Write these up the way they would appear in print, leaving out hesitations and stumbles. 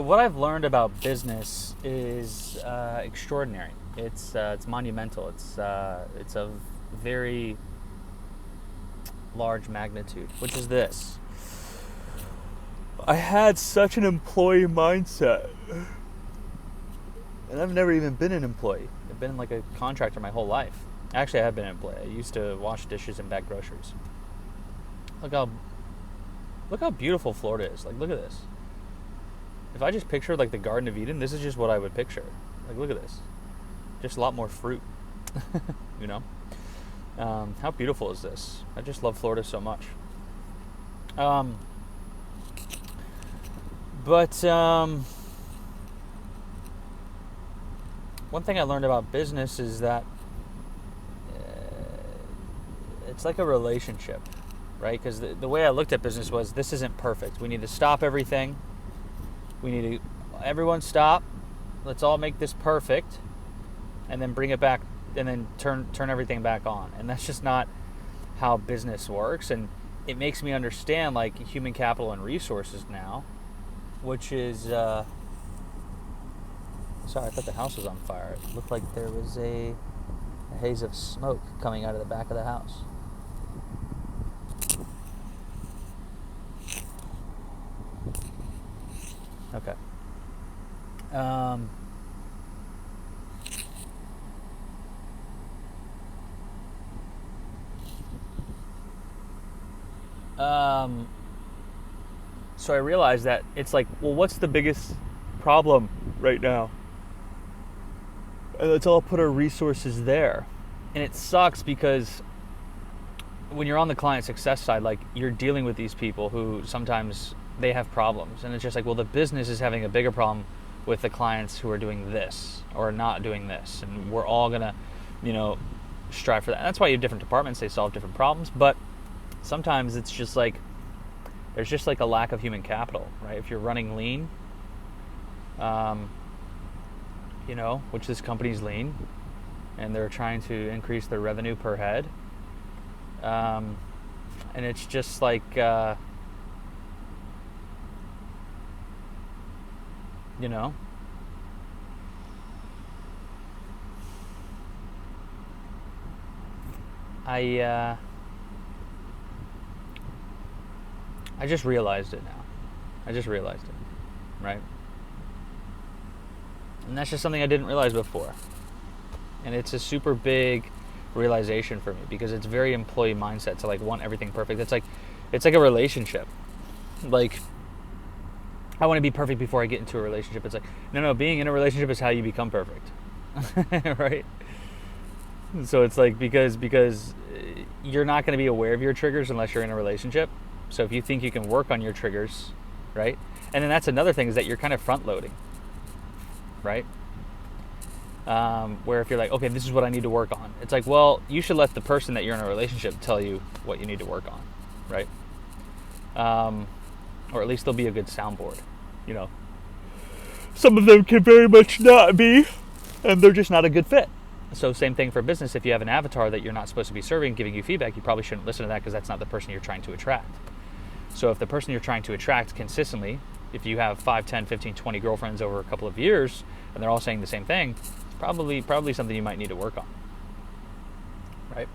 What I've learned about business is extraordinary. It's monumental. It's of very large magnitude, which is this. I had such an employee mindset, and I've never even been an employee. I've been like a contractor my whole life. Actually, I have been an employee. I used to wash dishes and bag groceries. Look how look how beautiful Florida is. Like, look at this. If I just pictured like the Garden of Eden, this is just what I would picture. Like, look at this. Just a lot more fruit. you know? How beautiful is this? I just love Florida so much. But one thing I learned about business is that it's like a relationship, right? Because the way I looked at business was, this isn't perfect. We need to stop everything. We need to, everyone stop. Let's all make this perfect, and then bring it back, and then turn everything back on. And that's just not how business works. And it makes me understand like human capital and resources now, which is sorry, I thought the house was on fire. It looked like there was a haze of smoke coming out of the back of the house. Okay. So I realized that it's like, well, what's the biggest problem right now? And let's all put our resources there. And it sucks because when you're on the client success side, like, you're dealing with these people who sometimes they have problems, and it's just like, well, the business is having a bigger problem with the clients who are doing this or not doing this, and we're all gonna, strive for that. And that's why you have different departments; they solve different problems. But sometimes it's just like there's just like a lack of human capital, right? If you're running lean, which this company's lean, and they're trying to increase their revenue per head, and it's just like. I just realized it now. I just realized it, right? And that's just something I didn't realize before. And it's a super big realization for me because it's very employee mindset to like want everything perfect. It's like a relationship. Like, I want to be perfect before I get into a relationship. It's like, no, being in a relationship is how you become perfect. Right? So it's like, because you're not going to be aware of your triggers unless you're in a relationship. So if you think you can work on your triggers, right? And then that's another thing, is that you're kind of front loading, right? Where if you're like, okay, this is what I need to work on. It's like, well, you should let the person that you're in a relationship tell you what you need to work on, right? Or at least they'll be a good soundboard, Some of them can very much not be, and they're just not a good fit. So same thing for business. If you have an avatar that you're not supposed to be serving, giving you feedback, you probably shouldn't listen to that, because that's not the person you're trying to attract. So if the person you're trying to attract consistently, if you have 5, 10, 15, 20 girlfriends over a couple of years, and they're all saying the same thing, it's probably something you might need to work on, right?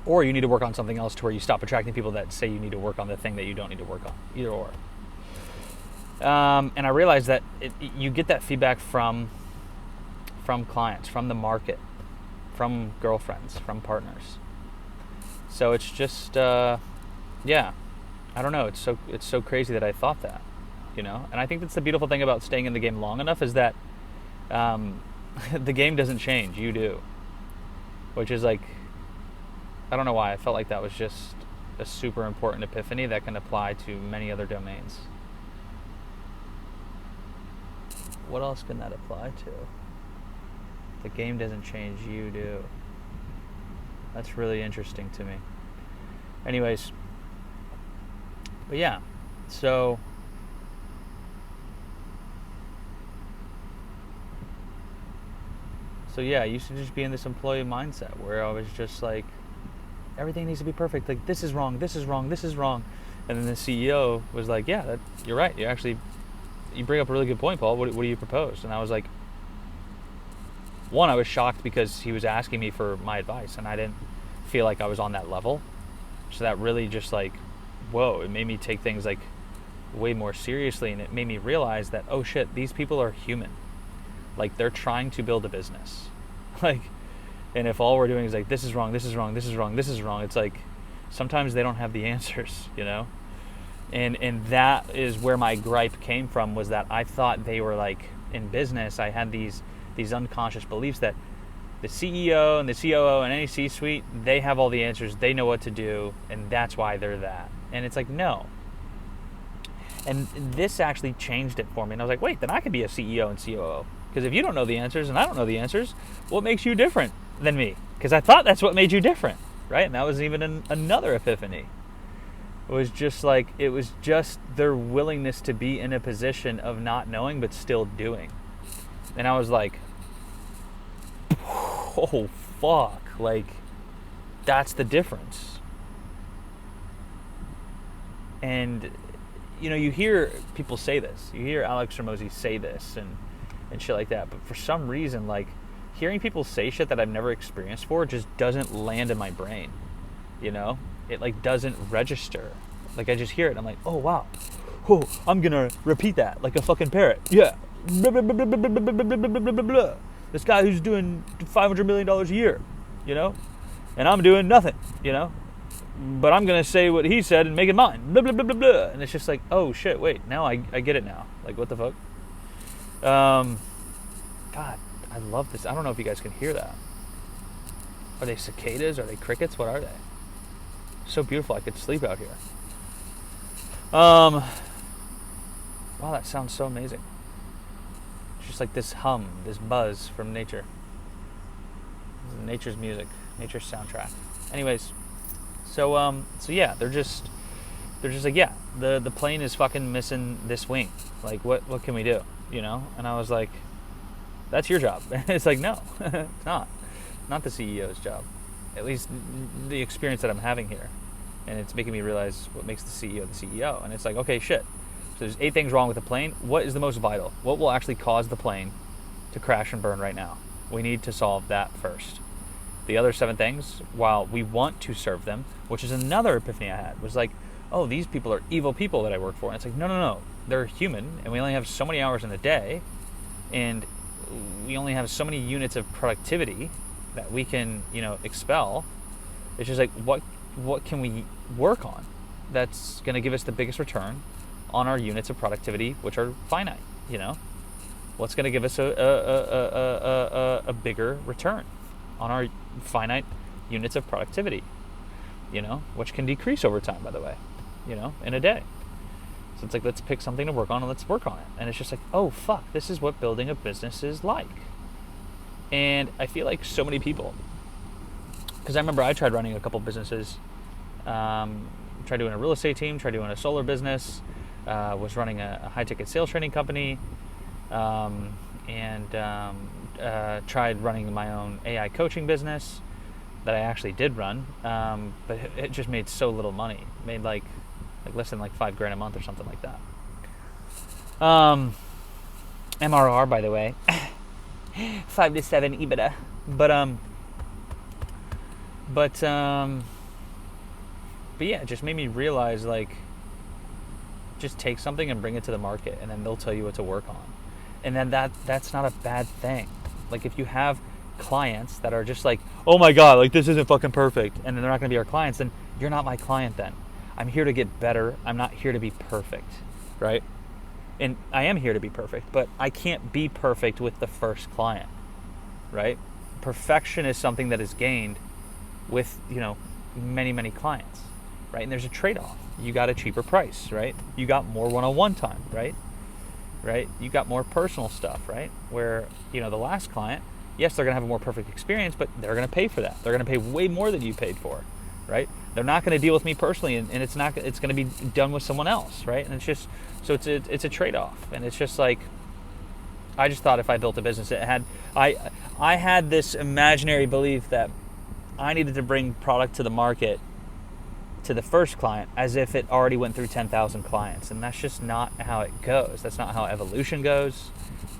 Or you need to work on something else to where you stop attracting people that say you need to work on the thing that you don't need to work on. Either or. And I realized that you get that feedback from clients, from the market, from girlfriends, from partners. So it's just, I don't know. It's so crazy that I thought that, And I think that's the beautiful thing about staying in the game long enough, is that the game doesn't change. You do. Which is like, I don't know why. I felt like that was just a super important epiphany that can apply to many other domains. What else can that apply to? The game doesn't change, you do. That's really interesting to me. Anyways, but yeah, so yeah, I used to just be in this employee mindset where I was just like, everything needs to be perfect. Like, this is wrong, this is wrong, this is wrong. And then the CEO was like, yeah, you're right. You bring up a really good point, Paul. What do you propose? And I was like, one, I was shocked because he was asking me for my advice, and I didn't feel like I was on that level. So that really just like, whoa, it made me take things like way more seriously, and it made me realize that, oh shit, these people are human. Like, they're trying to build a business. Like, and if all we're doing is like, this is wrong, this is wrong, this is wrong, this is wrong, it's like, sometimes they don't have the answers, you know? And that is where my gripe came from, was that I thought they were like, in business, I had these unconscious beliefs that the CEO and the COO and any C-suite, they have all the answers, they know what to do, and that's why they're that. And it's like, no. And this actually changed it for me. And I was like, wait, then I could be a CEO and COO. Because if you don't know the answers and I don't know the answers, what makes you different than me? Because I thought that's what made you different, right? And that was even another epiphany. It was just their willingness to be in a position of not knowing but still doing. And I was like, oh, fuck. Like, that's the difference. And, you know, you hear people say this. You hear Alex Hormozi say this and shit like that. But for some reason, like, hearing people say shit that I've never experienced before just doesn't land in my brain. You know? It, like, doesn't register. Like, I just hear it and I'm like, oh, wow. Oh, I'm going to repeat that like a fucking parrot. Yeah. Blah, blah, blah, blah, blah, blah, blah, blah, blah, blah, blah. This guy who's doing $500 million a year, you know? And I'm doing nothing, you know? But I'm going to say what he said and make it mine. Blah, blah, blah, blah, blah. And it's just like, oh, shit, wait. Now I get it now. Like, what the fuck? God, I love this. I don't know if you guys can hear that. Are they cicadas? Are they crickets? What are they? So beautiful. I could sleep out here. Wow, that sounds so amazing. It's just like this hum, this buzz from nature. Nature's music, nature's soundtrack. Anyways, so yeah, they're just like, yeah, the plane is fucking missing this wing. Like, what can we do? You know? And I was like, that's your job. It's like, no, it's not the CEO's job. At least the experience that I'm having here. And it's making me realize what makes the CEO the CEO. And it's like, okay, shit. So there's 8 things wrong with the plane. What is the most vital? What will actually cause the plane to crash and burn right now? We need to solve that first. The other 7 things, while we want to serve them, which is another epiphany I had, was like, oh, these people are evil people that I work for. And it's like, no. They're human, and we only have so many hours in a day, and we only have so many units of productivity that we can, you know, expel. It's just like, what can we work on that's going to give us the biggest return on our units of productivity, which are finite, you know? What's going to give us a bigger return on our finite units of productivity, you know, which can decrease over time, by the way, you know, in a day. So it's like, let's pick something to work on and let's work on it. And it's just like, oh, fuck, this is what building a business is like. And I feel like so many people, because I remember I tried running a couple businesses, tried doing a real estate team, tried doing a solar business, was running a high-ticket sales training company, and tried running my own AI coaching business that I actually did run, but it just made so little money. It made like less than like $5,000 a month or something like that. MRR, by the way, 5 to 7 EBITDA. But yeah, it just made me realize, like, just take something and bring it to the market, and then they'll tell you what to work on. And then that's not a bad thing. Like, if you have clients that are just like, oh my God, like, this isn't fucking perfect, and then they're not going to be our clients, then you're not my client then. I'm here to get better. I'm not here to be perfect, right? And I am here to be perfect, but I can't be perfect with the first client, right? Perfection is something that is gained with, you know, many, many clients, right? And there's a trade-off. You got a cheaper price, right? You got more one-on-one time, right? You got more personal stuff, right? Where, you know, the last client, yes, they're going to have a more perfect experience, but they're going to pay for that. They're going to pay way more than you paid for, right? They're not going to deal with me personally, and it's going to be done with someone else, right? And it's just, so it's a trade-off. And it's just like, I just thought if I built a business, I had this imaginary belief that I needed to bring product to the market to the first client as if it already went through 10,000 clients. And that's just not how it goes. That's not how evolution goes,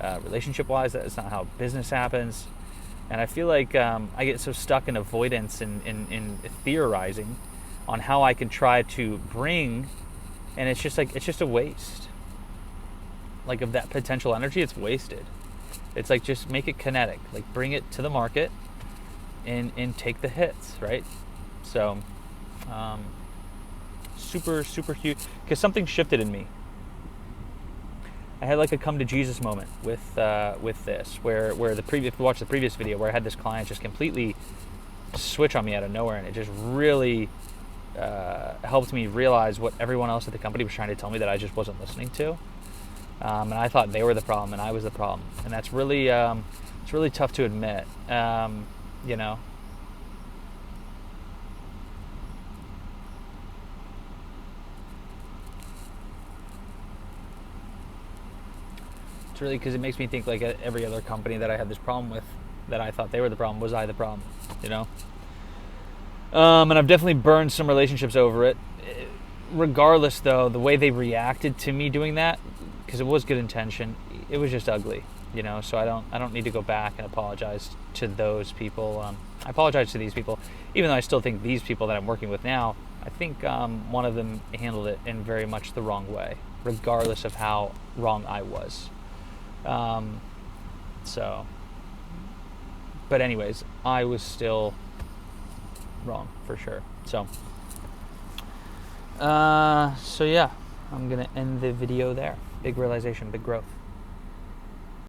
relationship-wise. That's not how business happens. And I feel like I get so stuck in avoidance and in theorizing on how I can try to bring, and it's just a waste. Like, of that potential energy, it's wasted. It's like, just make it kinetic. Like, bring it to the market and take the hits, right? So, super, super huge, because something shifted in me. I had like a come to Jesus moment with this, where if you watch the previous video, where I had this client just completely switch on me out of nowhere, and it just really helped me realize what everyone else at the company was trying to tell me that I just wasn't listening to, and I thought they were the problem and I was the problem, and that's really it's really tough to admit, you know. Really, because it makes me think, like, at every other company that I had this problem with, that I thought they were the problem, was I the problem, you know? And I've definitely burned some relationships over it. Regardless, though, the way they reacted to me doing that, because it was good intention, it was just ugly, you know? So I don't need to go back and apologize to those people. I apologize to these people, even though I still think these people that I'm working with now, I think one of them handled it in very much the wrong way, regardless of how wrong I was. But anyways, I was still wrong for sure. So yeah, I'm gonna end the video there. Big realization, big growth.